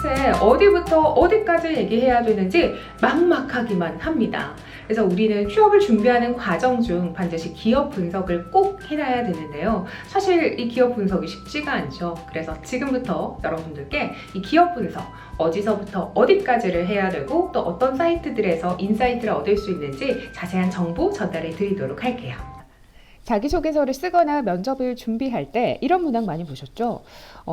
도대체 어디부터 어디까지 얘기해야 되는지 막막하기만 합니다. 그래서 우리는 취업을 준비하는 과정 중 반드시 기업 분석을 꼭 해놔야 되는데요. 사실 이 기업 분석이 쉽지가 않죠. 그래서 지금부터 여러분들께 이 기업 분석 어디서부터 어디까지를 해야 되고 또 어떤 사이트들에서 인사이트를 얻을 수 있는지 자세한 정보 전달해 드리도록 할게요. 자기소개서를 쓰거나 면접을 준비할 때 이런 문항 많이 보셨죠?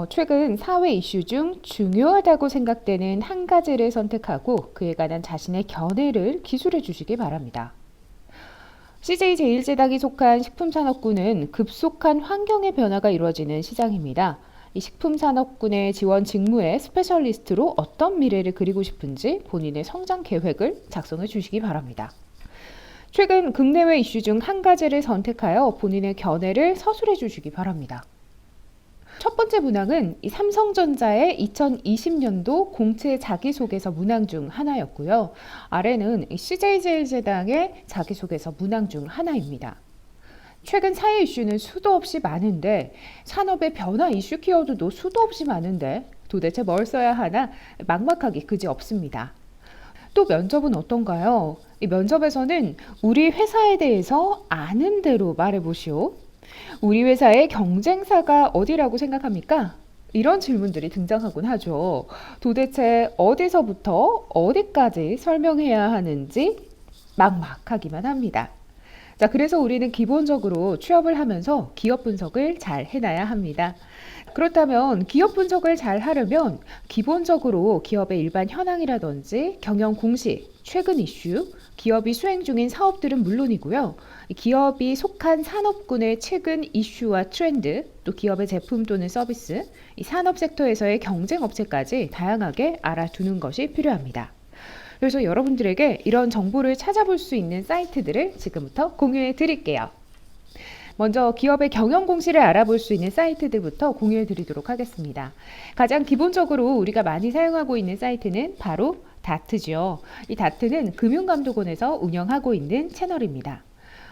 최근 사회 이슈 중 중요하다고 생각되는 한 가지를 선택하고 그에 관한 자신의 견해를 기술해 주시기 바랍니다. CJ제일제당이 속한 식품산업군은 급속한 환경의 변화가 이루어지는 시장입니다. 이 식품산업군의 지원 직무의 스페셜리스트로 어떤 미래를 그리고 싶은지 본인의 성장 계획을 작성해 주시기 바랍니다. 최근 국내외 이슈 중 한 가지를 선택하여 본인의 견해를 서술해 주시기 바랍니다. 첫 번째 문항은 이 삼성전자의 2020년도 공채 자기소개서 문항 중 하나였고요. 아래는 CJ제일제당의 자기소개서 문항 중 하나입니다. 최근 사회 이슈는 수도 없이 많은데 산업의 변화 이슈 키워드도 수도 없이 많은데 도대체 뭘 써야 하나 막막하기 그지없습니다. 또 면접은 어떤가요? 이 면접에서는 우리 회사에 대해서 아는 대로 말해보시오. 우리 회사의 경쟁사가 어디라고 생각합니까? 이런 질문들이 등장하곤 하죠. 도대체 어디서부터 어디까지 설명해야 하는지 막막하기만 합니다. 자, 그래서 우리는 기본적으로 취업을 하면서 기업 분석을 잘 해놔야 합니다. 그렇다면 기업 분석을 잘 하려면 기본적으로 기업의 일반 현황이라든지 경영 공시, 최근 이슈, 기업이 수행 중인 사업들은 물론이고요. 기업이 속한 산업군의 최근 이슈와 트렌드, 또 기업의 제품 또는 서비스, 이 산업 섹터에서의 경쟁 업체까지 다양하게 알아두는 것이 필요합니다. 그래서 여러분들에게 이런 정보를 찾아볼 수 있는 사이트들을 지금부터 공유해 드릴게요. 먼저 기업의 경영 공시를 알아볼 수 있는 사이트들부터 공유해 드리도록 하겠습니다. 가장 기본적으로 우리가 많이 사용하고 있는 사이트는 바로 다트죠. 이 다트는 금융감독원에서 운영하고 있는 채널입니다.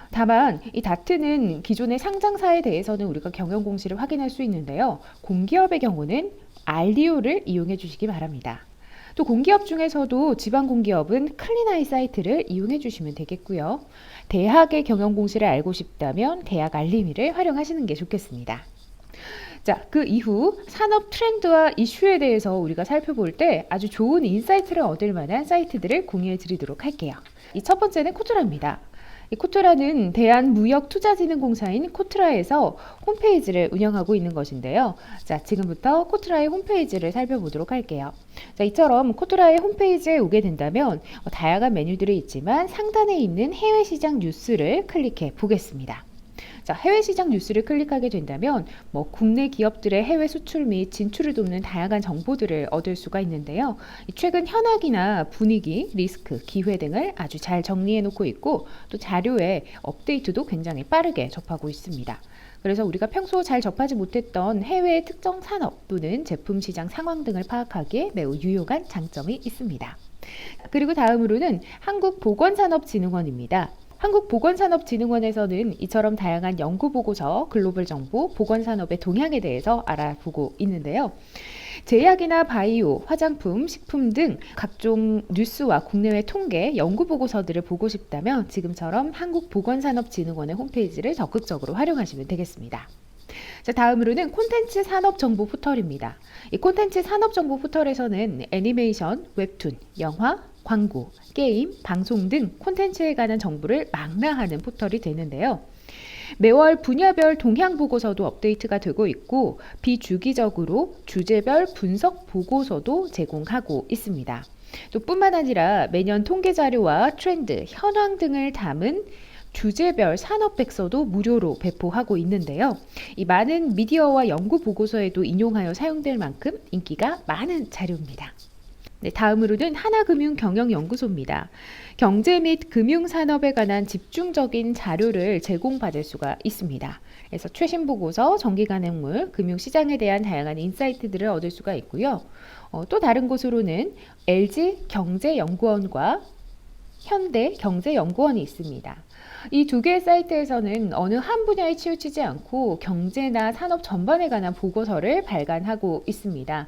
다만 이 다트는 기존의 상장사에 대해서는 우리가 경영 공시를 확인할 수 있는데요. 공기업의 경우는 알리오를 이용해 주시기 바랍니다. 또 공기업 중에서도 지방공기업은 클린아이 사이트를 이용해 주시면 되겠고요. 대학의 경영 공시를 알고 싶다면 대학 알림이를 활용하시는 게 좋겠습니다. 자, 그 이후 산업 트렌드와 이슈에 대해서 우리가 살펴볼 때 아주 좋은 인사이트를 얻을 만한 사이트들을 공유해 드리도록 할게요. 이 첫 번째는 코트라입니다. 이 코트라는 대한무역투자진흥공사인 코트라에서 홈페이지를 운영하고 있는 것인데요. 자, 지금부터 코트라의 홈페이지를 살펴보도록 할게요. 자, 이처럼 코트라의 홈페이지에 오게 된다면 다양한 메뉴들이 있지만 상단에 있는 해외 시장 뉴스를 클릭해 보겠습니다. 자, 해외 시장 뉴스를 클릭하게 된다면 국내 기업들의 해외 수출 및 진출을 돕는 다양한 정보들을 얻을 수가 있는데요. 최근 현황이나 분위기, 리스크, 기회 등을 아주 잘 정리해 놓고 있고 또 자료의 업데이트도 굉장히 빠르게 접하고 있습니다. 그래서 우리가 평소 잘 접하지 못했던 해외의 특정 산업 또는 제품 시장 상황 등을 파악하기에 매우 유용한 장점이 있습니다. 그리고 다음으로는 한국보건산업진흥원입니다. 한국보건산업진흥원에서는 이처럼 다양한 연구보고서, 글로벌 정보, 보건산업의 동향에 대해서 알아보고 있는데요. 제약이나 바이오, 화장품, 식품 등 각종 뉴스와 국내외 통계, 연구보고서들을 보고 싶다면 지금처럼 한국보건산업진흥원의 홈페이지를 적극적으로 활용하시면 되겠습니다. 자, 다음으로는 콘텐츠 산업정보 포털입니다. 이 콘텐츠 산업정보 포털에서는 애니메이션, 웹툰, 영화, 광고, 게임, 방송 등 콘텐츠에 관한 정보를 망라하는 포털이 되는데요. 매월 분야별 동향 보고서도 업데이트가 되고 있고 비주기적으로 주제별 분석 보고서도 제공하고 있습니다. 또 뿐만 아니라 매년 통계 자료와 트렌드, 현황 등을 담은 주제별 산업백서도 무료로 배포하고 있는데요. 이 많은 미디어와 연구 보고서에도 인용하여 사용될 만큼 인기가 많은 자료입니다. 네, 다음으로는 하나금융경영연구소입니다. 경제 및 금융산업에 관한 집중적인 자료를 제공받을 수가 있습니다. 그래서 최신 보고서, 정기간행물, 금융시장에 대한 다양한 인사이트들을 얻을 수가 있고요. 또 다른 곳으로는 LG경제연구원과 현대경제연구원이 있습니다. 이 두 개의 사이트에서는 어느 한 분야에 치우치지 않고 경제나 산업 전반에 관한 보고서를 발간하고 있습니다.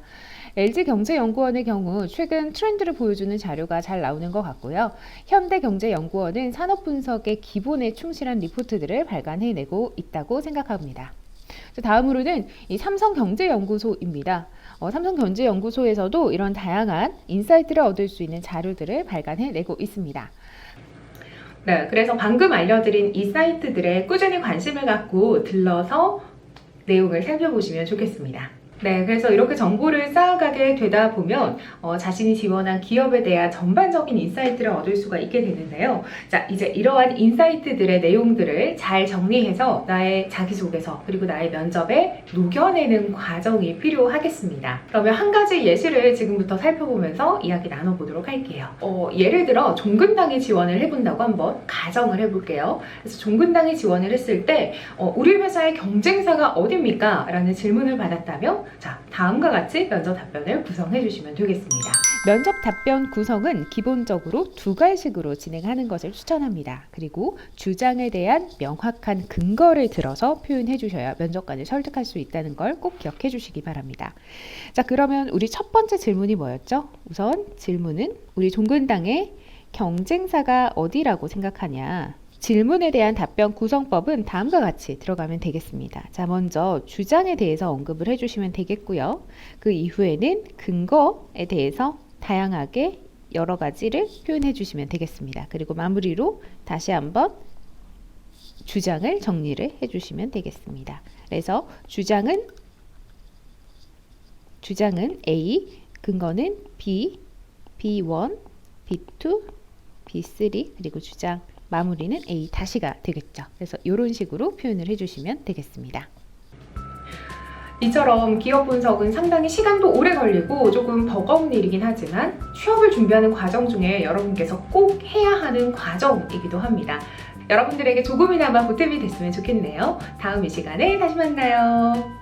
LG경제연구원의 경우 최근 트렌드를 보여주는 자료가 잘 나오는 것 같고요. 현대경제연구원은 산업 분석의 기본에 충실한 리포트들을 발간해내고 있다고 생각합니다. 다음으로는 이 삼성경제연구소입니다. 삼성경제연구소에서도 이런 다양한 인사이트를 얻을 수 있는 자료들을 발간해내고 있습니다. 네, 그래서 방금 알려드린 이 사이트들에 꾸준히 관심을 갖고 들러서 내용을 살펴보시면 좋겠습니다. 네, 그래서 이렇게 정보를 쌓아가게 되다 보면 자신이 지원한 기업에 대한 전반적인 인사이트를 얻을 수가 있게 되는데요. 자, 이제 이러한 인사이트들의 내용들을 잘 정리해서 나의 자기소개서 그리고 나의 면접에 녹여내는 과정이 필요하겠습니다. 그러면 한 가지 예시를 지금부터 살펴보면서 이야기 나눠보도록 할게요. 예를 들어 종근당에 지원을 해본다고 한번 가정을 해볼게요. 그래서 종근당에 지원을 했을 때 우리 회사의 경쟁사가 어딥니까? 라는 질문을 받았다면 자, 다음과 같이 면접 답변을 구성해 주시면 되겠습니다. 면접 답변 구성은 기본적으로 두 가지식으로 진행하는 것을 추천합니다. 그리고 주장에 대한 명확한 근거를 들어서 표현해 주셔야 면접관을 설득할 수 있다는 걸 꼭 기억해 주시기 바랍니다. 자, 그러면 우리 첫 번째 질문이 뭐였죠? 우선 질문은 우리 종근당의 경쟁사가 어디라고 생각하냐? 질문에 대한 답변 구성법은 다음과 같이 들어가면 되겠습니다. 자, 먼저 주장에 대해서 언급을 해주시면 되겠고요. 그 이후에는 근거에 대해서 다양하게 여러 가지를 표현해 주시면 되겠습니다. 그리고 마무리로 다시 한번 주장을 정리를 해주시면 되겠습니다. 그래서 주장은 A, 근거는 B, B1, B2, B3, 그리고 주장 마무리는 A 다시가 되겠죠. 그래서 이런 식으로 표현을 해주시면 되겠습니다. 이처럼 기업 분석은 상당히 시간도 오래 걸리고 조금 버거운 일이긴 하지만 취업을 준비하는 과정 중에 여러분께서 꼭 해야 하는 과정이기도 합니다. 여러분들에게 조금이나마 보탬이 됐으면 좋겠네요. 다음 이 시간에 다시 만나요.